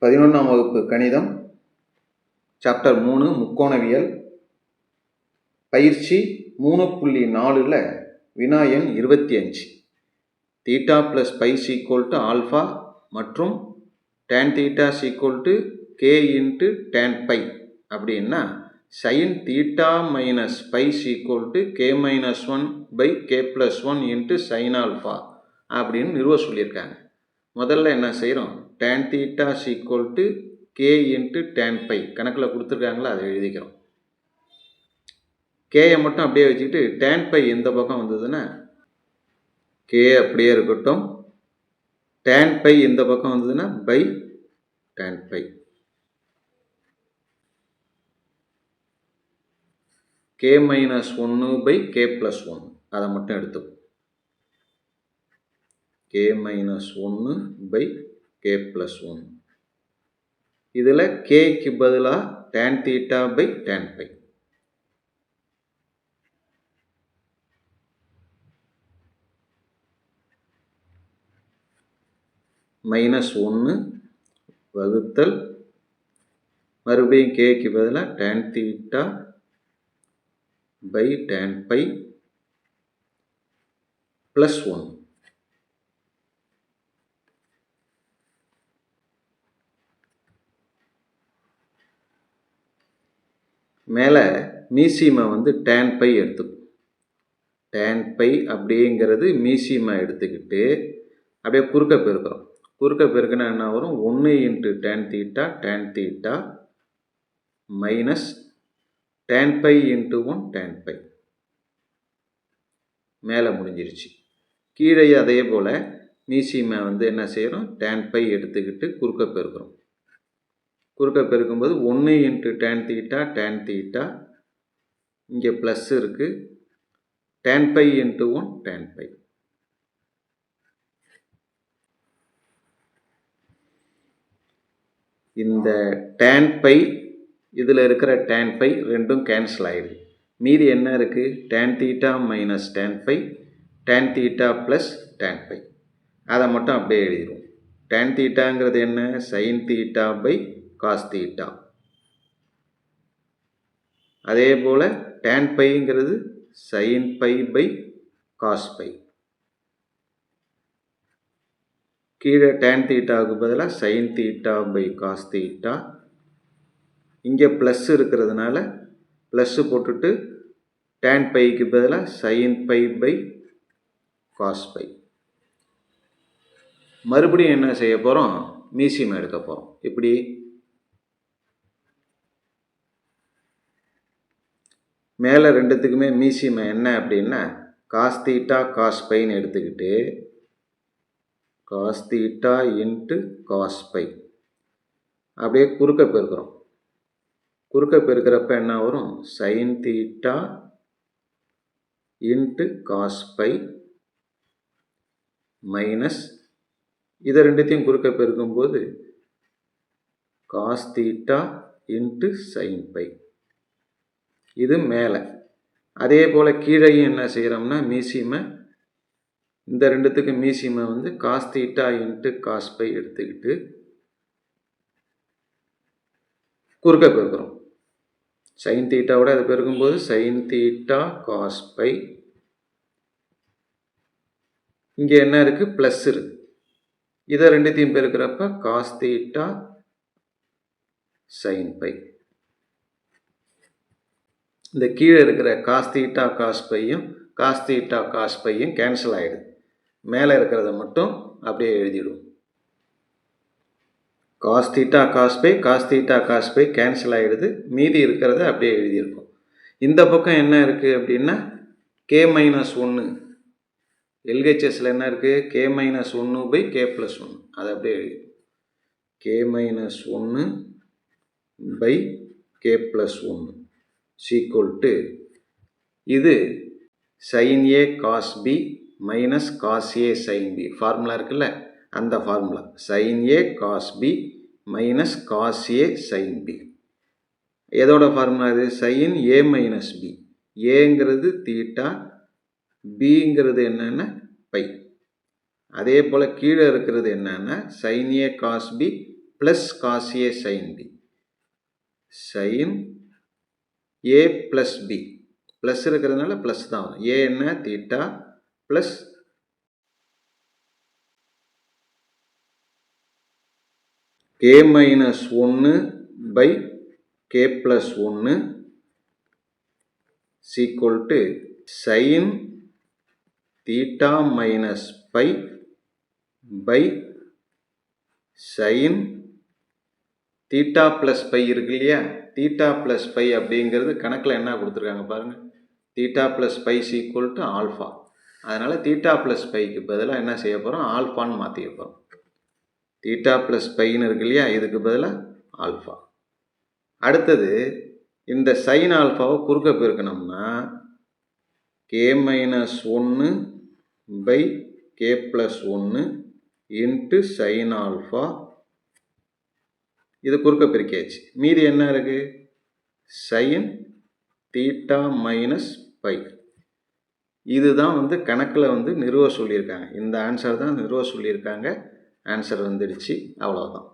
11ஆம் வகுப்பு கணிதம் சாப்டர் 3 முக்கோணவியல் பயிற்சி 3.4 வினா எண் 25. Theta plus pi equal to alpha மற்றும் tan theta equal to k into tan pi அப்படின்னா sin theta minus pi equal to k minus 1 by K plus 1 into sin alpha அப்படின்னு நிறுவ சொல்லியிருக்காங்க. முதல்ல என்ன செய்கிறோம், tan theta equal to k into tan pi கணக்கில் கொடுத்துருக்காங்களா, அதை எழுதிக்கிறோம். கேயை மட்டும் அப்படியே வச்சுக்கிட்டு tan pi எந்த பக்கம் வந்ததுன்னா k அப்படியே இருக்கட்டும், tan pi எந்த பக்கம் வந்ததுன்னா pi tan pi. k minus 1 pi k plus 1 அதை மட்டும் எடுத்துக்கும். k minus 1 pi k plus 1. இதில் kக்கு பதிலாக tan theta by tan pi. Minus 1 வகுத்தல் மறுபடியும் kக்கு பதிலாக tan theta by tan pi plus 1. மேலே மீசிமா tan பை எடுத்துக்கும். tan பை அப்படிங்கிறது மீசிமா எடுத்துக்கிட்டு அப்படியே குறுக்க பெருக்கிறோம். குறுக்க பெருக்கினா என்ன வரும், 1 into tan theta minus tan pi into 1 tan pi. மேலே முடிஞ்சிருச்சு. கீழே அதே போல் மீசிமா என்ன செய்கிறோம், tan பை எடுத்துக்கிட்டு குறுக்க பெருக்கிறோம். குறுக்க பெருக்கும்போது 1 இன்ட்டு tan தீட்டா இங்கே ப்ளஸ் இருக்குது, tan pi into 1 tan pi. இந்த tan பை இதில் இருக்கிற tan பை ரெண்டும் கேன்சல் ஆகிடுது. மீதி என்ன இருக்குது, tan theta minus tan pi, tan theta plus tan pi. அதை மட்டும் அப்படியே எழுதிடுவோம். tan தீட்டாங்கிறது என்ன, sine theta by cos theta. அதே போல் tan பைங்கிறது sin pi by cos pi. கீழே tan தீட்டாவுக்கு பதிலாக sin theta by cos theta. இங்கே ப்ளஸ் இருக்கிறதுனால ப்ளஸ்ஸு போட்டுட்டு tan பைக்கு பதிலாக sin pi by cos pi. மறுபடியும் என்ன செய்ய போகிறோம், மீசியம் எடுக்க போகிறோம். இப்படி மேலே ரெண்டுத்துக்குமே மீசியம் என்ன அப்படின்னா காஸ் தீட்டா காஸ் பைன்னு எடுத்துக்கிட்டு cos theta into cos pi அப்படியே குறுக்க பெருக்கிறோம். குறுக்க பெருக்கிறப்ப என்ன வரும், sine theta into cos pi minus இதை ரெண்டுத்தையும் குறுக்க பெருக்கும்போது cos theta into sine pi. இது மேலே. அதே போல் கீழையும் என்ன செய்கிறோம்னா மீசியமை இந்த ரெண்டுத்துக்கு மீசியமை cos theta into cos pi எடுத்துக்கிட்டு குறுக்க பெருக்கிறோம். சைன் தீட்டாவோட அதை பெருக்கும்போது சைன் தீட்டா காஸ் பை. இங்கே என்ன இருக்குது, ப்ளஸ் இருக்குது. இதை ரெண்டுத்தையும் பெருக்கிறப்ப காஸ் தீட்டா சைன் பை. இந்த கீழே இருக்கிற காஸ் தீட்டா காஸ் பையும் காஸ் தீட்டா காஸ் பையும் கேன்சல் ஆகிடுது. மேலே இருக்கிறத மட்டும் அப்படியே எழுதிடுவோம். Cos theta cos pi cancel ஆகிடுது. மீதி இருக்கிறத அப்படியே எழுதியிருக்கோம். இந்த பக்கம் என்ன இருக்குது அப்படின்னா கே மைனஸ் 1 எல்ஹெச்எஸில் என்ன இருக்குது, k minus 1 by K plus 1 அதை அப்படியே எழுதிடும். K minus 1 by K plus 1 sequel to இது sin A cos B minus cos A sin B formula இருக்குல்ல, அந்த formula sin A cos B minus cos A sin B. எதோட formula இது, sin A minus B. ஏங்கிறது theta, பிங்கிறது என்னென்னா pi. அதே போல் கீழே இருக்கிறது என்னென்னா sin A cos B plus cos A sin B, sine A plus B, plus இருக்கிறதுனால ப்ளஸ் தான் வரும். ஏ என்ன theta plus K minus 1 by K plus 1 sequel to sine theta minus pi by sine theta plus pi இருக்கு இல்லையா, theta plus by அப்படிங்கிறது கணக்கில் என்ன கொடுத்துருக்காங்க பாருங்கள், theta plus pi equal to alpha. அதனால் தீட்டா ப்ளஸ் பைக்கு பதிலாக என்ன செய்ய போகிறோம், ஆல்ஃபான்னு மாற்றிக்க போகிறோம். தீட்டா ப்ளஸ் பைன்னு இருக்கு இல்லையா, இதுக்கு பதிலாக ஆல்ஃபா. அடுத்தது இந்த சைன் ஆல்ஃபாவை குறுக்க பெருக்கணும்னா k minus 1 by K plus 1 into sin alpha, இது குறுக்க பெருக்கியாச்சு. மீதி என்ன இருக்குது, சைன் தீட்டா மைனஸ் பை. இதுதான் கணக்கில் நிறுவ சொல்லியிருக்காங்க. இந்த ஆன்சர் தான் நிறுவ சொல்லியிருக்காங்க. ஆன்சர் வந்துடுச்சு, அவ்வளோதான்.